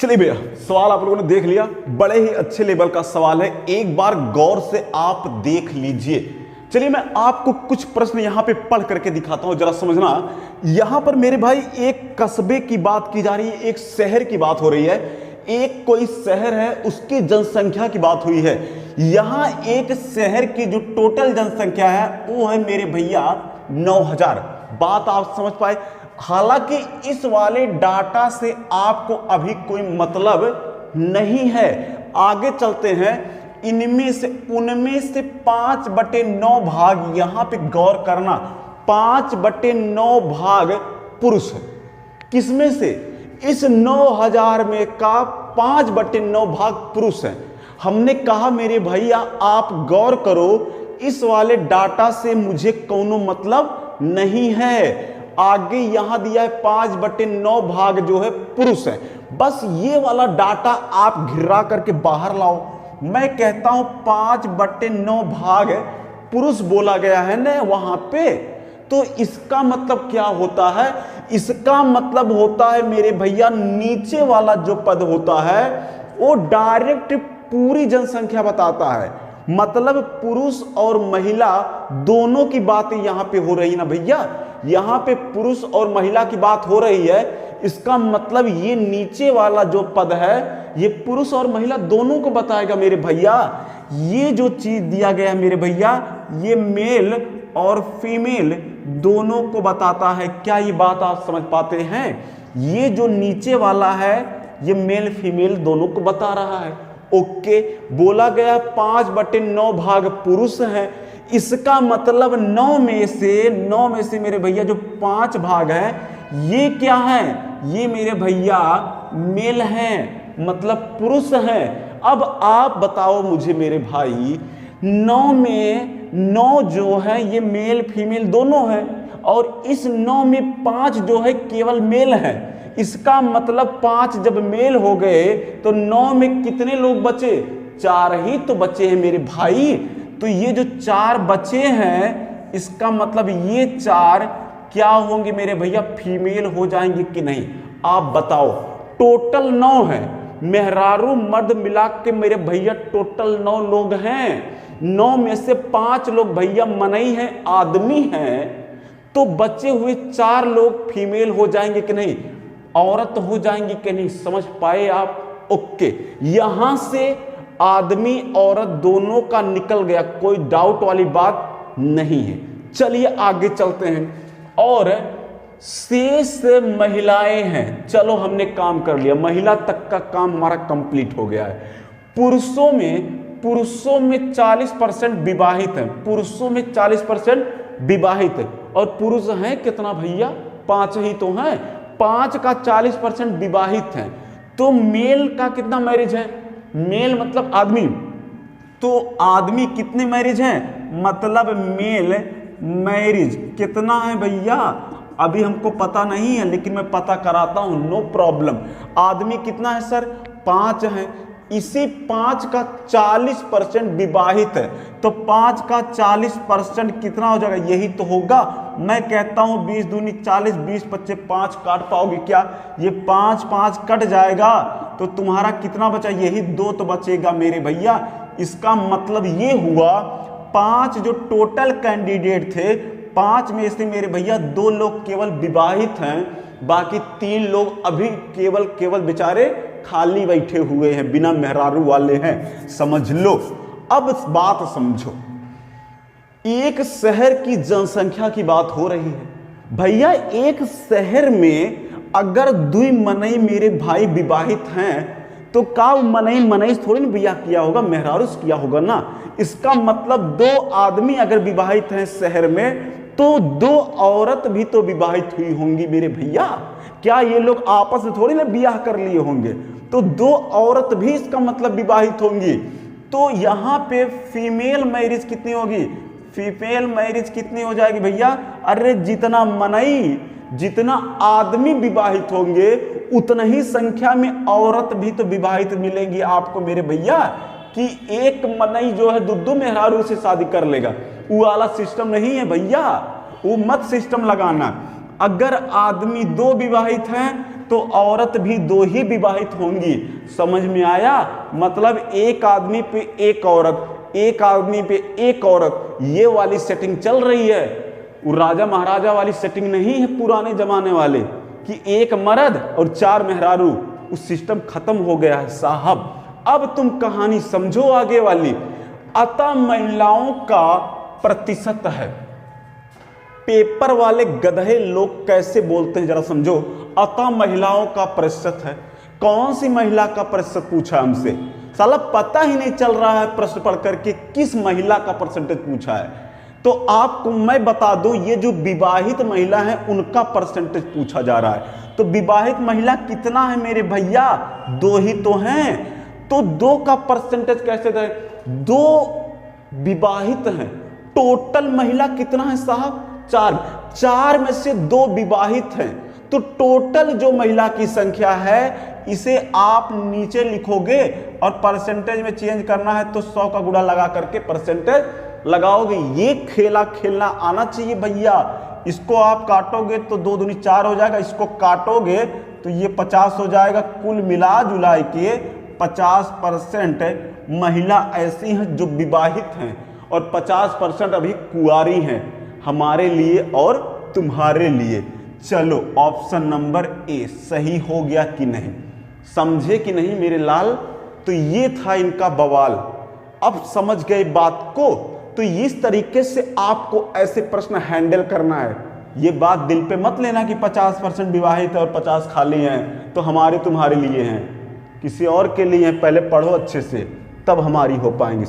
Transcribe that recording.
चलिए भैया, सवाल आप लोगों ने देख लिया, बड़े ही अच्छे लेवल का सवाल है, एक बार गौर से आप देख लीजिए। चलिए मैं आपको कुछ प्रश्न यहां पे पढ़ करके दिखाता हूं, जरा समझना। यहां पर मेरे भाई एक कस्बे की बात की जा रही है, एक शहर की बात हो रही है, एक कोई शहर है उसकी जनसंख्या की बात हुई है। यहां एक शहर की जो टोटल जनसंख्या है वो है मेरे भैया 9000। बात आप समझ पाए। हालांकि इस वाले डाटा से आपको अभी कोई मतलब नहीं है, आगे चलते हैं। इनमें से उनमें से 5/9 भाग, यहां पे गौर करना, 5/9 भाग पुरुष है। किसमें से? इस 9000 में का 5/9 भाग पुरुष है। हमने कहा मेरे भैया आप गौर करो, इस वाले डाटा से मुझे कोनो मतलब नहीं है। आगे यहां दिया है 5/9 भाग जो है पुरुष है। बस ये वाला डाटा आप घिरा करके बाहर लाओ। मैं कहता हूं 5/9 भाग पुरुष बोला गया है ना वहां पे, तो इसका मतलब क्या होता है? इसका मतलब होता है मेरे भैया नीचे वाला जो पद होता है वो डायरेक्ट पूरी जनसंख्या बताता है। मतलब पुरुष और महिला दोनों की बात यहां पे हो रही है ना भैया, यहां पे पुरुष और महिला की बात हो रही है। इसका मतलब ये नीचे वाला जो पद है ये पुरुष और महिला दोनों को बताएगा मेरे भैया। ये जो चीज दिया गया है मेरे भैया, ये मेल और फीमेल दोनों को बताता है। क्या ये बात आप समझ पाते हैं? ये जो नीचे वाला है ये मेल फीमेल दोनों को बता रहा है। ओके, बोला गया 5/9 भाग पुरुष है। इसका मतलब 9 में से मेरे भैया जो 5 भाग हैं ये क्या है? ये मेरे भैया मेल हैं, मतलब पुरुष हैं। अब आप बताओ मुझे मेरे भाई, 9 में 9 जो है ये मेल फीमेल दोनों है, और इस 9 में 5 जो है केवल मेल है। इसका मतलब 5 जब मेल हो गए तो 9 में कितने लोग बचे? 4 ही तो बचे हैं मेरे भाई। तो ये जो 4 बचे हैं, इसका मतलब ये 4 क्या होंगे मेरे भैया? फीमेल हो जाएंगे कि नहीं? आप बताओ। टोटल 9 है, मेहरारू मर्द मिला के मेरे भैया टोटल 9 लोग हैं। 9 में से 5 लोग भैया मनई हैं, आदमी हैं, तो बचे हुए 4 लोग फीमेल हो जाएंगे कि नहीं? औरत हो जाएंगी कि नहीं? समझ पाए आप? ओके, यहां से आदमी औरत दोनों का निकल गया, कोई डाउट वाली बात नहीं है। चलिए आगे चलते हैं। और शेष महिलाएं हैं। चलो हमने काम कर लिया, महिला तक का काम हमारा कंप्लीट हो गया है। पुरुषों में 40% विवाहित हैं। पुरुषों में 40% विवाहित है, और पुरुष हैं कितना भैया? 5 ही तो हैं। 5 का 40% विवाहित हैं, तो मेल का कितना मैरिज है? मेल मतलब आदमी, तो आदमी कितने मैरिज हैं? मतलब मेल मैरिज कितना है भैया? अभी हमको पता नहीं है, लेकिन मैं पता कराता हूं, नो प्रॉब्लम। आदमी कितना है सर? 5 है। इसी 5 का 40% विवाहित है, तो 5 का 40% कितना हो जाएगा? यही तो होगा। मैं कहता हूं 20 दूनी 40, 20 25 5 काट पाओगे क्या? ये 5 5 कट जाएगा, तो तुम्हारा कितना बचा? यही 2 तो बचेगा मेरे भैया। इसका मतलब ये हुआ 5 जो टोटल कैंडिडेट थे, 5 में से मेरे भैया 2 लोग केवल विवाहित हैं, बाकी 3 लोग अभी केवल बेचारे खाली बैठे हुए हैं, बिना मेहरारू वाले हैं। समझ लो। अब बात समझो, एक शहर की जनसंख्या की बात हो रही है भैया। एक शहर में अगर 2 मनई मेरे भाई विवाहित हैं, तो का मनई थोड़ी ना बियाह किया होगा, मेहरारू किया होगा ना। इसका मतलब 2 आदमी अगर विवाहित हैं शहर में, तो 2 औरत भी तो विवाहित हुई होंगी मेरे भैया। क्या ये लोग आपस में थोड़ी ना बियाह कर लिए होंगे? तो 2 औरत भी इसका मतलब विवाहित होंगी। तो यहां पे फीमेल मैरिज कितनी होगी? फीमेल मैरिज कितनी हो जाएगी भैया? अरे जितना मनई, जितना आदमी विवाहित होंगे, उतना ही संख्या में औरत भी तो विवाहित मिलेंगी आपको मेरे भैया। कि एक मनई जो है 2 मेहरारू से शादी कर लेगा, वो वाला सिस्टम नहीं है भैया, वो मत सिस्टम लगाना। अगर आदमी 2 विवाहित हैं तो तो औरत भी 2 ही विवाहित होंगी। समझ में आया? मतलब एक आदमी पे एक औरत, एक आदमी पे एक औरत, ये वाली सेटिंग चल रही है। वो राजा महाराजा वाली सेटिंग नहीं है पुराने जमाने वाले कि एक मर्द और 4 मेहरारू। उस सिस्टम खत्म हो गया है साहब। अब तुम कहानी समझो आगे वाली। अतः महिलाओं का प्रतिशत है। पेपर वाले गधे लोग कैसे बोलते हैं जरा समझो। अतः महिलाओं का प्रतिशत है। कौन सी महिला का प्रतिशत पूछा हमसे? साला पता ही नहीं चल रहा है प्रश्न पढ़ करके किस महिला का परसेंटेज पूछा है। तो आपको मैं बता दूं, ये जो विवाहित महिला है उनका परसेंटेज पूछा जा रहा है। तो विवाहित महिला कितना है मेरे भैया? 2 ही तो हैं। तो 2 का परसेंटेज कैसे दें? 2 विवाहित हैं। टोटल महिला कितना है साहब? 4 में से 2 विवाहित हैं। तो टोटल जो महिला की संख्या है इसे आप नीचे लिखोगे और परसेंटेज में चेंज करना है तो 100 का गुणा लगा करके परसेंटेज लगाओगे। ये खेला खेलना आना चाहिए भैया। इसको आप काटोगे तो 2 दूनी 4 हो जाएगा, इसको काटोगे तो ये 50 हो जाएगा। कुल मिला जुला के 50% महिला ऐसी हैं जो विवाहित हैं और 50% अभी कुंवारी हैं, हमारे लिए और तुम्हारे लिए। चलो ऑप्शन नंबर ए सही हो गया कि नहीं? समझे कि नहीं मेरे लाल? तो ये था इनका बवाल। अब समझ गए बात को? तो इस तरीके से आपको ऐसे प्रश्न हैंडल करना है। ये बात दिल पे मत लेना कि 50% विवाहित है और 50 खाली हैं तो हमारे तुम्हारे लिए हैं, किसी और के लिए हैं। पहले पढ़ो अच्छे से तब हमारी हो पाएंगी।